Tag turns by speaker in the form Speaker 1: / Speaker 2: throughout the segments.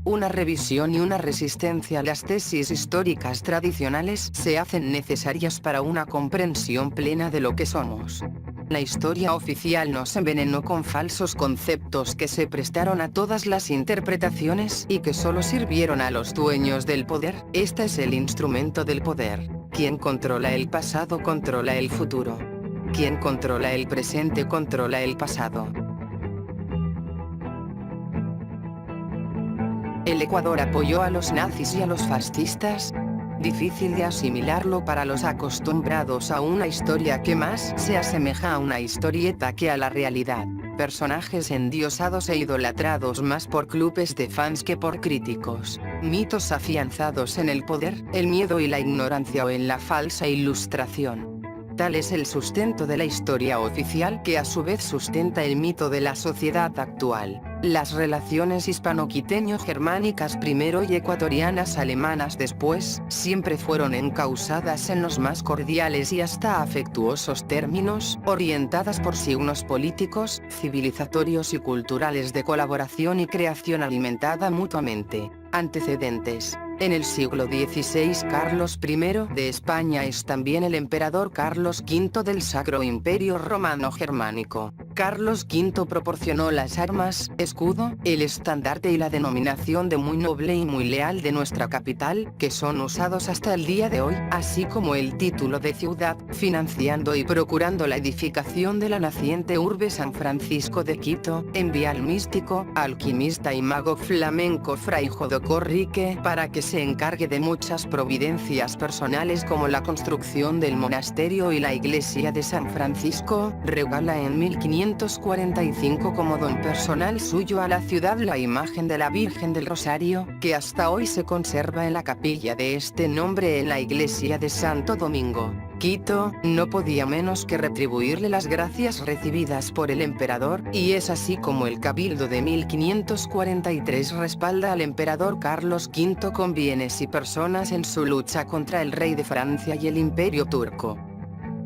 Speaker 1: Una revisión y una resistencia a las tesis históricas tradicionales se hacen necesarias para una comprensión plena de lo que somos. La historia oficial nos envenenó con falsos conceptos que se prestaron a todas las interpretaciones y que solo sirvieron a los dueños del poder. Este es el instrumento del poder. Quien controla el pasado controla el futuro. Quien controla el presente controla el pasado. ¿El Ecuador apoyó a los nazis y a los fascistas? Difícil de asimilarlo para los acostumbrados a una historia que más se asemeja a una historieta que a la realidad. Personajes endiosados e idolatrados más por clubes de fans que por críticos. Mitos afianzados en el poder, el miedo y la ignorancia o en la falsa ilustración. Tal es el sustento de la historia oficial que a su vez sustenta el mito de la sociedad actual. Las relaciones hispano-quiteño-germánicas primero y ecuatorianas-alemanas después, siempre fueron encausadas en los más cordiales y hasta afectuosos términos, orientadas por signos políticos, civilizatorios y culturales de colaboración y creación alimentada mutuamente. Antecedentes. En el siglo XVI Carlos I de España es también el emperador Carlos V del Sacro Imperio Romano Germánico. Carlos V proporcionó las armas, escudo, el estandarte y la denominación de muy noble y muy leal de nuestra capital, que son usados hasta el día de hoy, así como el título de ciudad, financiando y procurando la edificación de la naciente urbe San Francisco de Quito. Envía al místico, alquimista y mago flamenco Fray Jodocorrique para que se encargue de muchas providencias personales como la construcción del monasterio y la iglesia de San Francisco. Regala en 1545 como don personal suyo a la ciudad la imagen de la Virgen del Rosario, que hasta hoy se conserva en la capilla de este nombre en la iglesia de Santo Domingo. Quito no podía menos que retribuirle las gracias recibidas por el emperador, y es así como el Cabildo de 1543 respalda al emperador Carlos V con bienes y personas en su lucha contra el rey de Francia y el Imperio turco.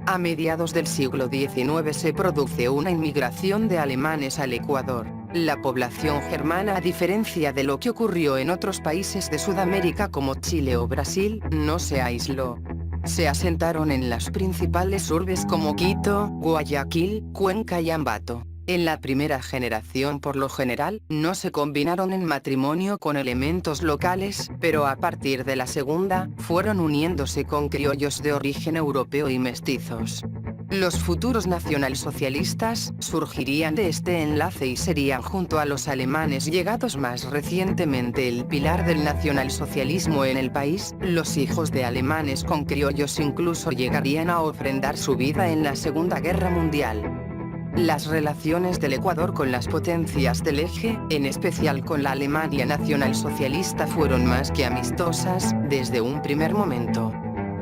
Speaker 1: A mediados del siglo XIX se produce una inmigración de alemanes al Ecuador. La población germana, a diferencia de lo que ocurrió en otros países de Sudamérica como Chile o Brasil, no se aisló. Se asentaron en las principales urbes como Quito, Guayaquil, Cuenca y Ambato. En la primera generación por lo general, no se combinaron en matrimonio con elementos locales, pero a partir de la segunda, fueron uniéndose con criollos de origen europeo y mestizos. Los futuros nacionalsocialistas surgirían de este enlace y serían junto a los alemanes llegados más recientemente el pilar del nacionalsocialismo en el país. Los hijos de alemanes con criollos incluso llegarían a ofrendar su vida en la Segunda Guerra Mundial. Las relaciones del Ecuador con las potencias del eje, en especial con la Alemania nacionalsocialista, fueron más que amistosas, desde un primer momento.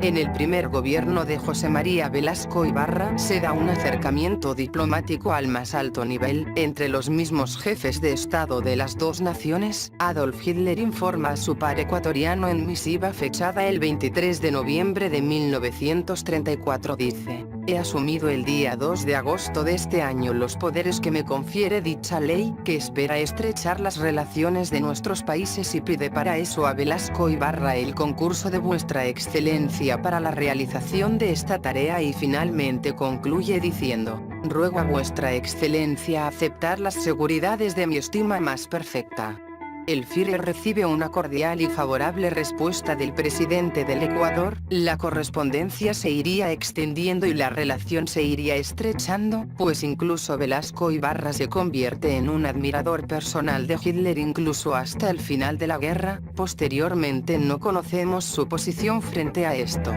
Speaker 1: En el primer gobierno de José María Velasco Ibarra se da un acercamiento diplomático al más alto nivel, entre los mismos jefes de Estado de las dos naciones. Adolf Hitler informa a su par ecuatoriano en misiva fechada el 23 de noviembre de 1934, dice: he asumido el día 2 de agosto de este año los poderes que me confiere dicha ley, que espera estrechar las relaciones de nuestros países y pide para eso a Velasco Ibarra el concurso de vuestra excelencia para la realización de esta tarea, y finalmente concluye diciendo: ruego a vuestra excelencia aceptar las seguridades de mi estima más perfecta. El Führer recibe una cordial y favorable respuesta del presidente del Ecuador, la correspondencia se iría extendiendo y la relación se iría estrechando, pues incluso Velasco Ibarra se convierte en un admirador personal de Hitler incluso hasta el final de la guerra. Posteriormente no conocemos su posición frente a esto.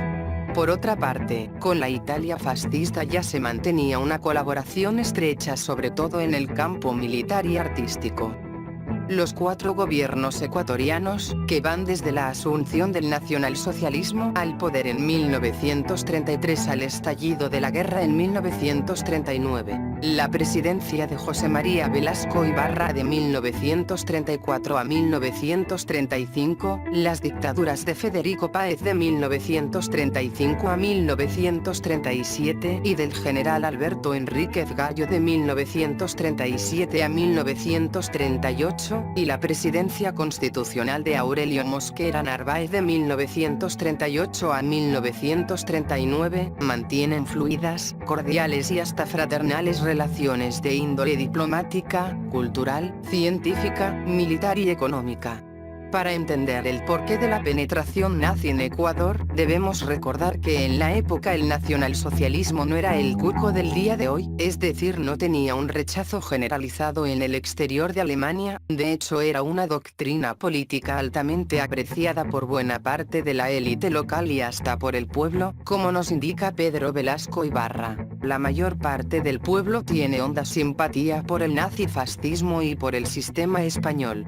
Speaker 1: Por otra parte, con la Italia fascista ya se mantenía una colaboración estrecha, sobre todo en el campo militar y artístico. Los cuatro gobiernos ecuatorianos, que van desde la asunción del nacionalsocialismo al poder en 1933 al estallido de la guerra en 1939, la presidencia de José María Velasco Ibarra de 1934 a 1935, las dictaduras de Federico Páez de 1935 a 1937 y del general Alberto Enríquez Gallo de 1937 a 1938, 1938, y la presidencia constitucional de Aurelio Mosquera Narváez de 1938 a 1939, mantienen fluidas, cordiales y hasta fraternales relaciones de índole diplomática, cultural, científica, militar y económica. Para entender el porqué de la penetración nazi en Ecuador, debemos recordar que en la época el nacionalsocialismo no era el cuco del día de hoy, es decir, no tenía un rechazo generalizado en el exterior de Alemania, de hecho era una doctrina política altamente apreciada por buena parte de la élite local y hasta por el pueblo, como nos indica Pedro Velasco Ibarra. La mayor parte del pueblo tiene honda simpatía por el nazifascismo y por el sistema español.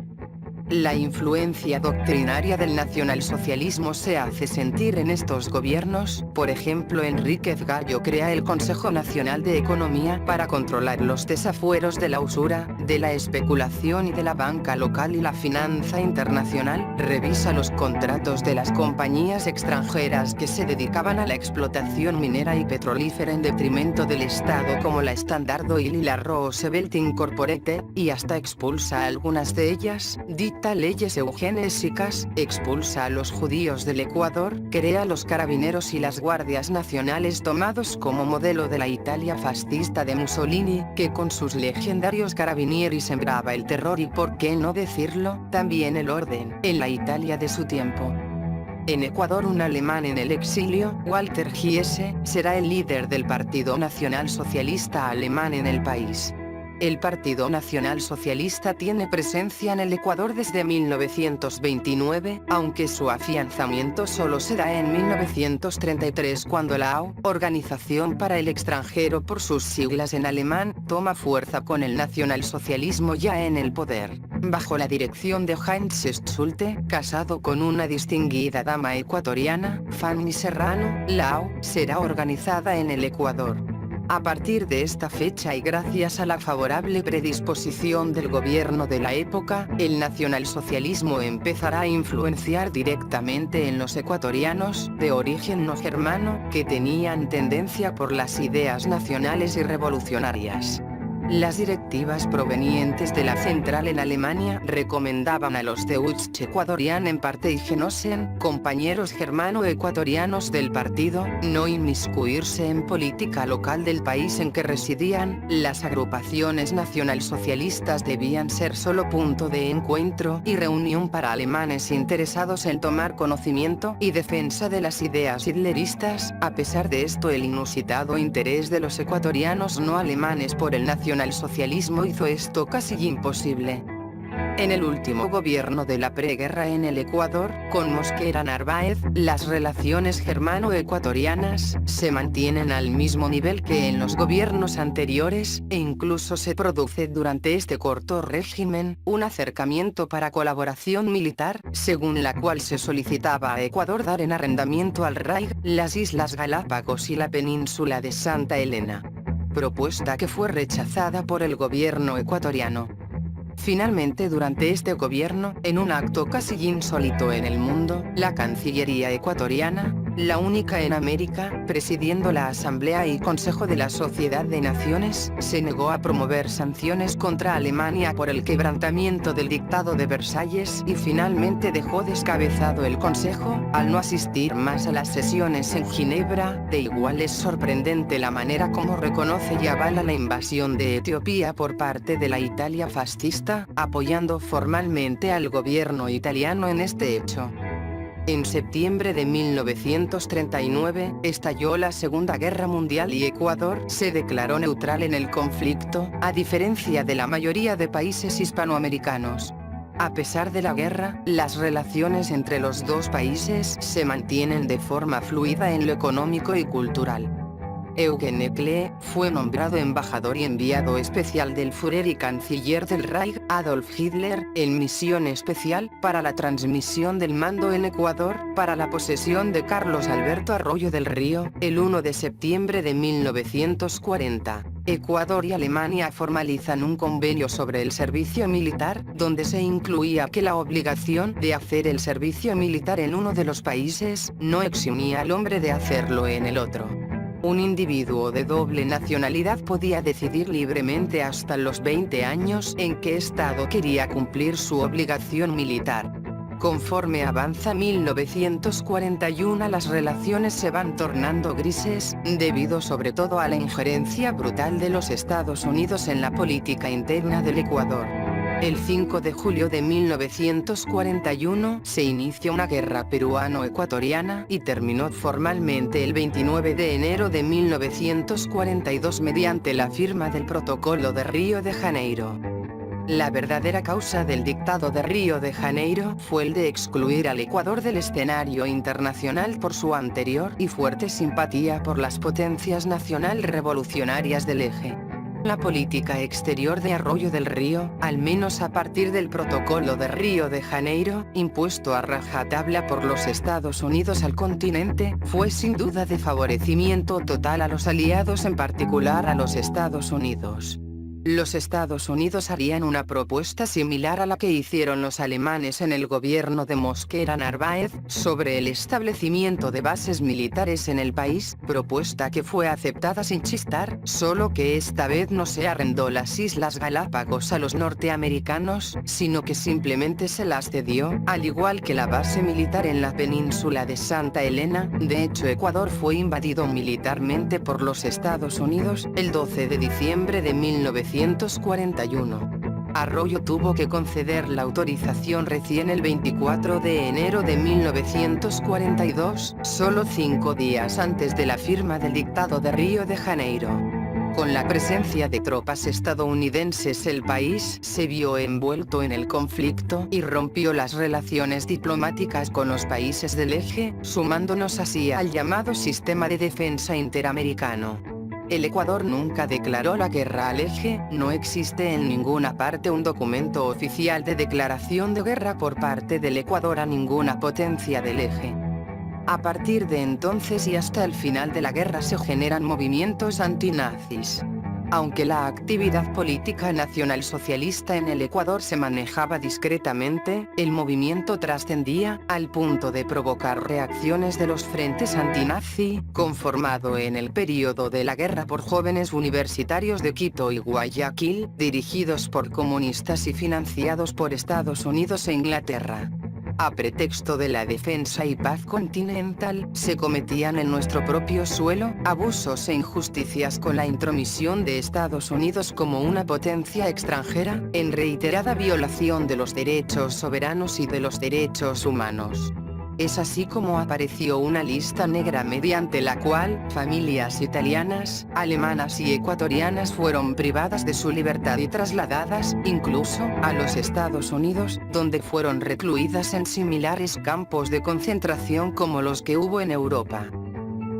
Speaker 1: La influencia doctrinaria del nacionalsocialismo se hace sentir en estos gobiernos, por ejemplo Enríquez Gallo crea el Consejo Nacional de Economía para controlar los desafueros de la usura, de la especulación y de la banca local y la finanza internacional, revisa los contratos de las compañías extranjeras que se dedicaban a la explotación minera y petrolífera en detrimento del Estado como la Standard Oil y la Roosevelt Incorporated, y hasta expulsa a algunas de ellas, dicta leyes eugenésicas, expulsa a los judíos del Ecuador, crea los carabineros y las guardias nacionales tomados como modelo de la Italia fascista de Mussolini, que con sus legendarios carabinieri sembraba el terror y, por qué no decirlo, también el orden, en la Italia de su tiempo. En Ecuador un alemán en el exilio, Walter Giese, será el líder del Partido Nacional Socialista Alemán en el país. El Partido Nacional Socialista tiene presencia en el Ecuador desde 1929, aunque su afianzamiento solo se da en 1933 cuando la AO, Organización para el Extranjero por sus siglas en alemán, toma fuerza con el nacionalsocialismo ya en el poder. Bajo la dirección de Heinz Schulte, casado con una distinguida dama ecuatoriana, Fanny Serrano, la AO será organizada en el Ecuador. A partir de esta fecha y gracias a la favorable predisposición del gobierno de la época, el nacionalsocialismo empezará a influenciar directamente en los ecuatorianos, de origen no germano, que tenían tendencia por las ideas nacionales y revolucionarias. Las directivas provenientes de la central en Alemania recomendaban a los Deutsche Ecuadorian Parteigenossen, compañeros germano-ecuatorianos del partido, no inmiscuirse en política local del país en que residían. Las agrupaciones nacionalsocialistas debían ser solo punto de encuentro y reunión para alemanes interesados en tomar conocimiento y defensa de las ideas hitleristas. A pesar de esto, el inusitado interés de los ecuatorianos no alemanes por el nacionalsocialismo hizo esto casi imposible. En el último gobierno de la preguerra en el Ecuador, con Mosquera Narváez, las relaciones germano-ecuatorianas se mantienen al mismo nivel que en los gobiernos anteriores, e incluso se produce durante este corto régimen, un acercamiento para colaboración militar, según la cual se solicitaba a Ecuador dar en arrendamiento al Reich las Islas Galápagos y la península de Santa Elena. Propuesta que fue rechazada por el gobierno ecuatoriano. Finalmente, durante este gobierno, en un acto casi insólito en el mundo, la Cancillería ecuatoriana, la única en América, presidiendo la Asamblea y Consejo de la Sociedad de Naciones, se negó a promover sanciones contra Alemania por el quebrantamiento del Dictado de Versalles y finalmente dejó descabezado el Consejo, al no asistir más a las sesiones en Ginebra. De igual es sorprendente la manera como reconoce y avala la invasión de Etiopía por parte de la Italia fascista, apoyando formalmente al gobierno italiano en este hecho. En septiembre de 1939, estalló la Segunda Guerra Mundial y Ecuador se declaró neutral en el conflicto, a diferencia de la mayoría de países hispanoamericanos. A pesar de la guerra, las relaciones entre los dos países se mantienen de forma fluida en lo económico y cultural. Eugen Klee fue nombrado embajador y enviado especial del Führer y canciller del Reich, Adolf Hitler, en misión especial para la transmisión del mando en Ecuador, para la posesión de Carlos Alberto Arroyo del Río, el 1 de septiembre de 1940. Ecuador y Alemania formalizan un convenio sobre el servicio militar, donde se incluía que la obligación de hacer el servicio militar en uno de los países no eximía al hombre de hacerlo en el otro. Un individuo de doble nacionalidad podía decidir libremente hasta los 20 años en qué estado quería cumplir su obligación militar. Conforme avanza 1941, las relaciones se van tornando grises, debido sobre todo a la injerencia brutal de los Estados Unidos en la política interna del Ecuador. El 5 de julio de 1941 se inicia una guerra peruano-ecuatoriana y terminó formalmente el 29 de enero de 1942 mediante la firma del Protocolo de Río de Janeiro. La verdadera causa del Dictado de Río de Janeiro fue el de excluir al Ecuador del escenario internacional por su anterior y fuerte simpatía por las potencias nacional revolucionarias del eje. La política exterior de Arroyo del Río, al menos a partir del Protocolo de Río de Janeiro, impuesto a rajatabla por los Estados Unidos al continente, fue sin duda de favorecimiento total a los aliados, en particular a los Estados Unidos. Los Estados Unidos harían una propuesta similar a la que hicieron los alemanes en el gobierno de Mosquera Narváez, sobre el establecimiento de bases militares en el país, propuesta que fue aceptada sin chistar, solo que esta vez no se arrendó las Islas Galápagos a los norteamericanos, sino que simplemente se las cedió, al igual que la base militar en la península de Santa Elena. De hecho, Ecuador fue invadido militarmente por los Estados Unidos, el 12 de diciembre de 1941. Arroyo tuvo que conceder la autorización recién el 24 de enero de 1942, solo 5 días antes de la firma del Dictado de Río de Janeiro. Con la presencia de tropas estadounidenses, el país se vio envuelto en el conflicto y rompió las relaciones diplomáticas con los países del eje, sumándonos así al llamado Sistema de Defensa Interamericano. El Ecuador nunca declaró la guerra al eje, no existe en ninguna parte un documento oficial de declaración de guerra por parte del Ecuador a ninguna potencia del eje. A partir de entonces y hasta el final de la guerra se generan movimientos antinazis. Aunque la actividad política nacionalsocialista en el Ecuador se manejaba discretamente, el movimiento trascendía, al punto de provocar reacciones de los frentes antinazi, conformado en el período de la guerra por jóvenes universitarios de Quito y Guayaquil, dirigidos por comunistas y financiados por Estados Unidos e Inglaterra. A pretexto de la defensa y paz continental, se cometían en nuestro propio suelo abusos e injusticias con la intromisión de Estados Unidos como una potencia extranjera, en reiterada violación de los derechos soberanos y de los derechos humanos. Es así como apareció una lista negra mediante la cual familias italianas, alemanas y ecuatorianas fueron privadas de su libertad y trasladadas, incluso, a los Estados Unidos, donde fueron recluidas en similares campos de concentración como los que hubo en Europa.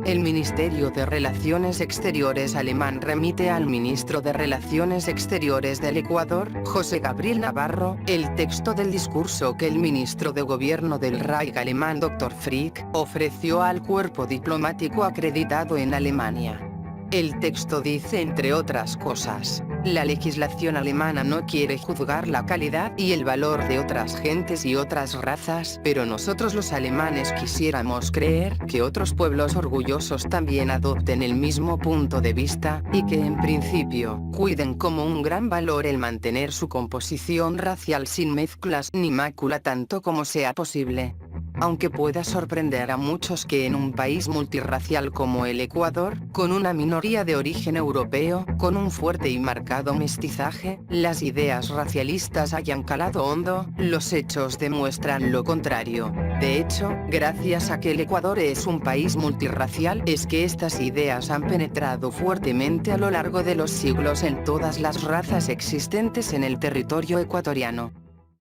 Speaker 1: El Ministerio de Relaciones Exteriores alemán remite al ministro de Relaciones Exteriores del Ecuador, José Gabriel Navarro, el texto del discurso que el ministro de Gobierno del Reich alemán Dr. Frick ofreció al cuerpo diplomático acreditado en Alemania. El texto dice, entre otras cosas: la legislación alemana no quiere juzgar la calidad y el valor de otras gentes y otras razas, pero nosotros los alemanes quisiéramos creer que otros pueblos orgullosos también adopten el mismo punto de vista, y que en principio, cuiden como un gran valor el mantener su composición racial sin mezclas ni mácula tanto como sea posible. Aunque pueda sorprender a muchos que en un país multirracial como el Ecuador, con una minoría de origen europeo, con un fuerte y marcado mestizaje, las ideas racialistas hayan calado hondo, los hechos demuestran lo contrario. De hecho, gracias a que el Ecuador es un país multirracial, es que estas ideas han penetrado fuertemente a lo largo de los siglos en todas las razas existentes en el territorio ecuatoriano.